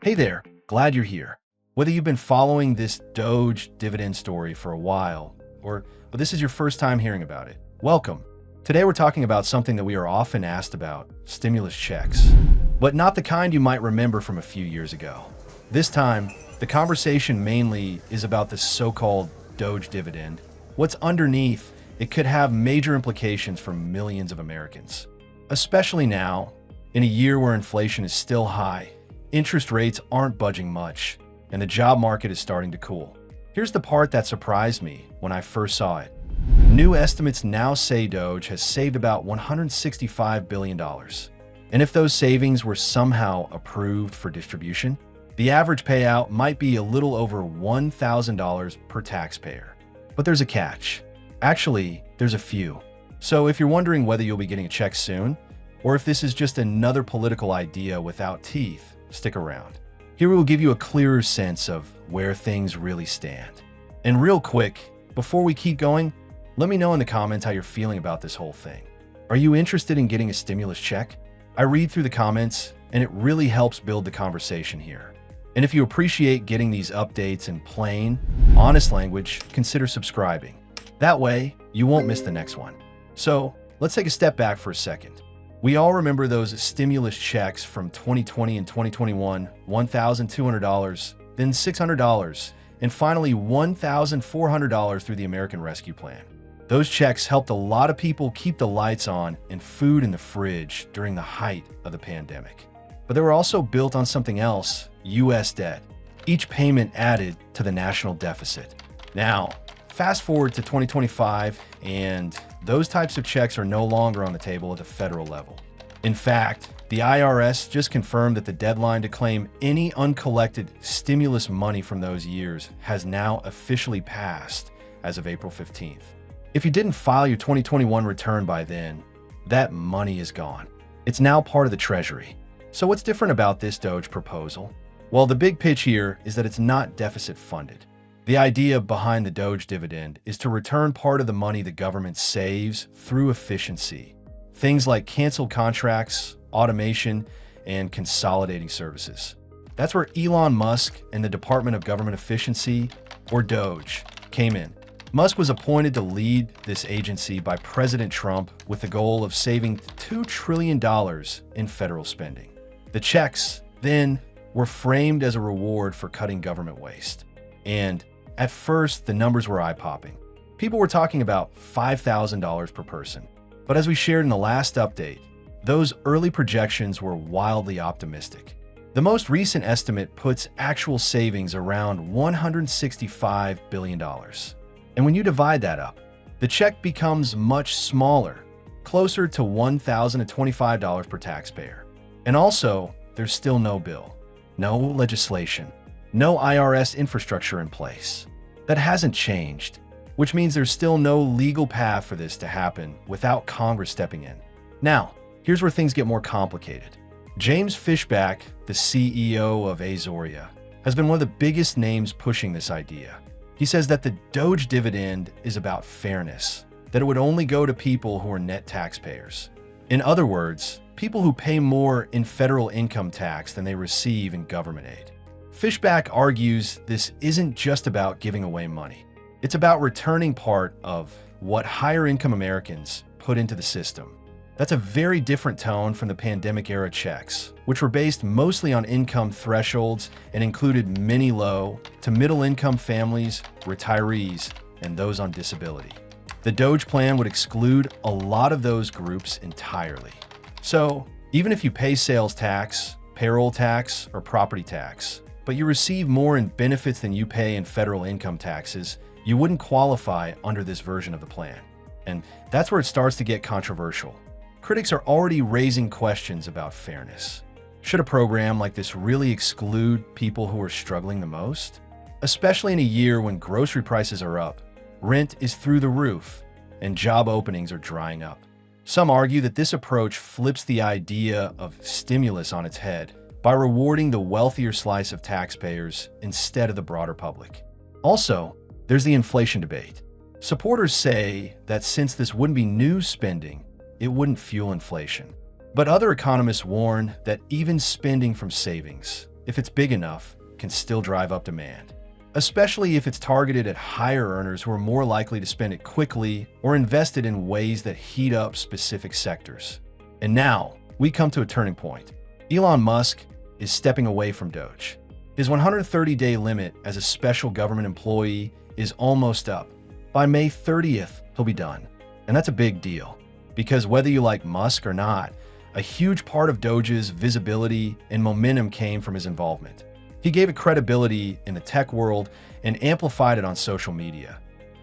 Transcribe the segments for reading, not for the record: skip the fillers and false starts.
Hey there, glad you're here. Whether you've been following this DOGE dividend story for a while, but this is your first time hearing about it, welcome. Today we're talking about something that we are often asked about, stimulus checks. But not the kind you might remember from a few years ago. This time, the conversation mainly is about the so-called DOGE dividend. What's underneath, it could have major implications for millions of Americans. Especially now, in a year where inflation is still high, interest rates aren't budging much, and the job market is starting to cool. Here's the part that surprised me when I first saw it. New estimates now say DOGE has saved about $165 billion. And if those savings were somehow approved for distribution, the average payout might be a little over $1,000 per taxpayer. But there's a catch. Actually, there's a few. So if you're wondering whether you'll be getting a check soon, or if this is just another political idea without teeth, stick around. Here we will give you a clearer sense of where things really stand. And real quick, before we keep going, let me know in the comments how you're feeling about this whole thing. Are you interested in getting a stimulus check? I read through the comments, and it really helps build the conversation here. And if you appreciate getting these updates in plain, honest language, consider subscribing. That way, you won't miss the next one. So, let's take a step back for a second. We all remember those stimulus checks from 2020 and 2021, $1,200, then $600, and finally $1,400 through the American Rescue Plan. Those checks helped a lot of people keep the lights on and food in the fridge during the height of the pandemic. But they were also built on something else, U.S. debt. Each payment added to the national deficit. Now, fast forward to 2025, and those types of checks are no longer on the table at the federal level. In fact, the IRS just confirmed that the deadline to claim any uncollected stimulus money from those years has now officially passed as of April 15th. If you didn't file your 2021 return by then, that money is gone. It's now part of the Treasury. So what's different about this DOGE proposal? Well, the big pitch here is that it's not deficit funded. The idea behind the DOGE dividend is to return part of the money the government saves through efficiency. Things like canceled contracts, automation, and consolidating services. That's where Elon Musk and the Department of Government Efficiency, or DOGE, came in. Musk was appointed to lead this agency by President Trump with the goal of saving $2 trillion in federal spending. The checks, then, were framed as a reward for cutting government waste. And at first, the numbers were eye-popping. People were talking about $5,000 per person. But as we shared in the last update, those early projections were wildly optimistic. The most recent estimate puts actual savings around $165 billion. And when you divide that up, the check becomes much smaller, closer to $1,025 per taxpayer. And also, there's still no bill, no legislation, no IRS infrastructure in place. That hasn't changed, which means there's still no legal path for this to happen without Congress stepping in. Now, here's where things get more complicated. James Fishbach, the CEO of Azoria, has been one of the biggest names pushing this idea. He says that the DOGE dividend is about fairness, that it would only go to people who are net taxpayers. In other words, people who pay more in federal income tax than they receive in government aid. Fishbach argues this isn't just about giving away money. It's about returning part of what higher-income Americans put into the system. That's a very different tone from the pandemic-era checks, which were based mostly on income thresholds and included many low to middle-income families, retirees, and those on disability. The DOGE plan would exclude a lot of those groups entirely. So, even if you pay sales tax, payroll tax, or property tax, but you receive more in benefits than you pay in federal income taxes, you wouldn't qualify under this version of the plan. And that's where it starts to get controversial. Critics are already raising questions about fairness. Should a program like this really exclude people who are struggling the most? Especially in a year when grocery prices are up, rent is through the roof, and job openings are drying up. Some argue that this approach flips the idea of stimulus on its head by rewarding the wealthier slice of taxpayers instead of the broader public. Also, there's the inflation debate. Supporters say that since this wouldn't be new spending, it wouldn't fuel inflation. But other economists warn that even spending from savings, if it's big enough, can still drive up demand, especially if it's targeted at higher earners who are more likely to spend it quickly or invest it in ways that heat up specific sectors. And now, we come to a turning point. Elon Musk is stepping away from DOGE. His 130-day limit as a special government employee is almost up. By May 30th, he'll be done. And that's a big deal, because whether you like Musk or not, a huge part of DOGE's visibility and momentum came from his involvement. He gave it credibility in the tech world and amplified it on social media,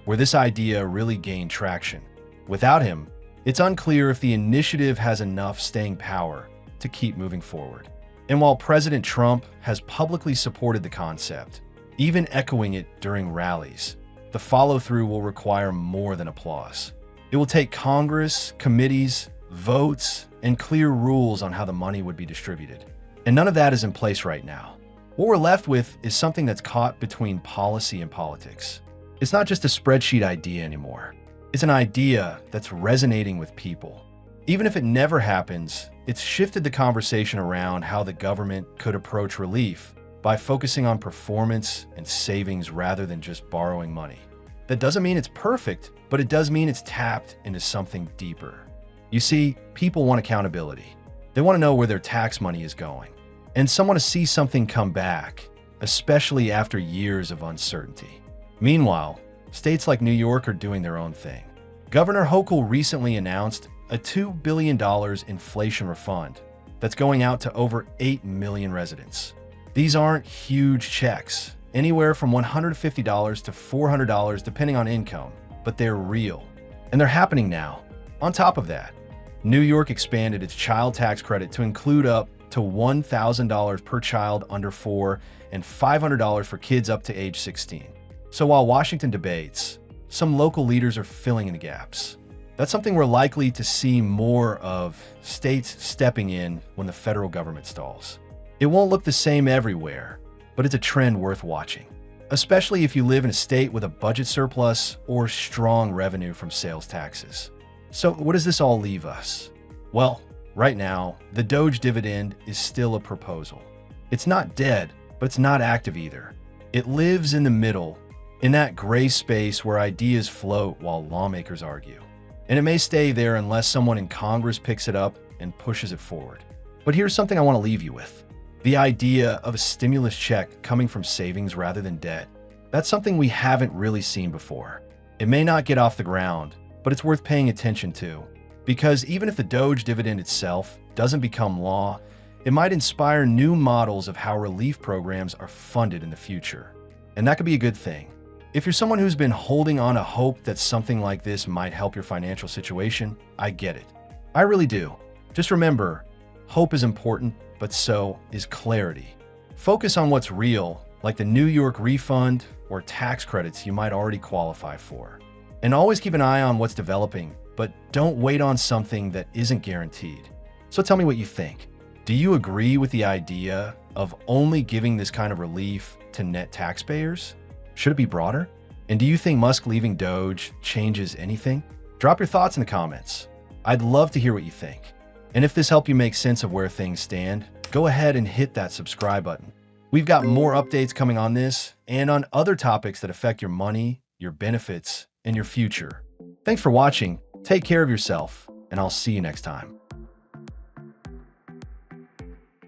where this idea really gained traction. Without him, it's unclear if the initiative has enough staying power to keep moving forward. And while President Trump has publicly supported the concept, even echoing it during rallies, the follow-through will require more than applause. It will take Congress, committees, votes, and clear rules on how the money would be distributed. And none of that is in place right now. What we're left with is something that's caught between policy and politics. It's not just a spreadsheet idea anymore. It's an idea that's resonating with people. Even if it never happens, it's shifted the conversation around how the government could approach relief by focusing on performance and savings rather than just borrowing money. That doesn't mean it's perfect, but it does mean it's tapped into something deeper. You see, people want accountability. They want to know where their tax money is going. And some want to see something come back, especially after years of uncertainty. Meanwhile, states like New York are doing their own thing. Governor Hochul recently announced a $2 billion inflation refund that's going out to over 8 million residents. These aren't huge checks, anywhere from $150 to $400 depending on income, but they're real. And they're happening now. On top of that, New York expanded its child tax credit to include up to $1,000 per child under 4 and $500 for kids up to age 16. So while Washington debates, some local leaders are filling in the gaps. That's something we're likely to see more of, states stepping in when the federal government stalls. It won't look the same everywhere, but it's a trend worth watching, especially if you live in a state with a budget surplus or strong revenue from sales taxes. So what does this all leave us? Well, right now, the DOGE dividend is still a proposal. It's not dead, but it's not active either. It lives in the middle, in that gray space where ideas float while lawmakers argue. And it may stay there unless someone in Congress picks it up and pushes it forward. But here's something I want to leave you with. The idea of a stimulus check coming from savings rather than debt. That's something we haven't really seen before. It may not get off the ground, but it's worth paying attention to. Because even if the DOGE dividend itself doesn't become law, it might inspire new models of how relief programs are funded in the future. And that could be a good thing. If you're someone who's been holding on to hope that something like this might help your financial situation, I get it. I really do. Just remember, hope is important, but so is clarity. Focus on what's real, like the New York refund or tax credits you might already qualify for. And always keep an eye on what's developing, but don't wait on something that isn't guaranteed. So tell me what you think. Do you agree with the idea of only giving this kind of relief to net taxpayers? Should it be broader? And do you think Musk leaving DOGE changes anything? Drop your thoughts in the comments. I'd love to hear what you think. And if this helped you make sense of where things stand, go ahead and hit that subscribe button. We've got more updates coming on this and on other topics that affect your money, your benefits, and your future. Thanks for watching. Take care of yourself, and I'll see you next time.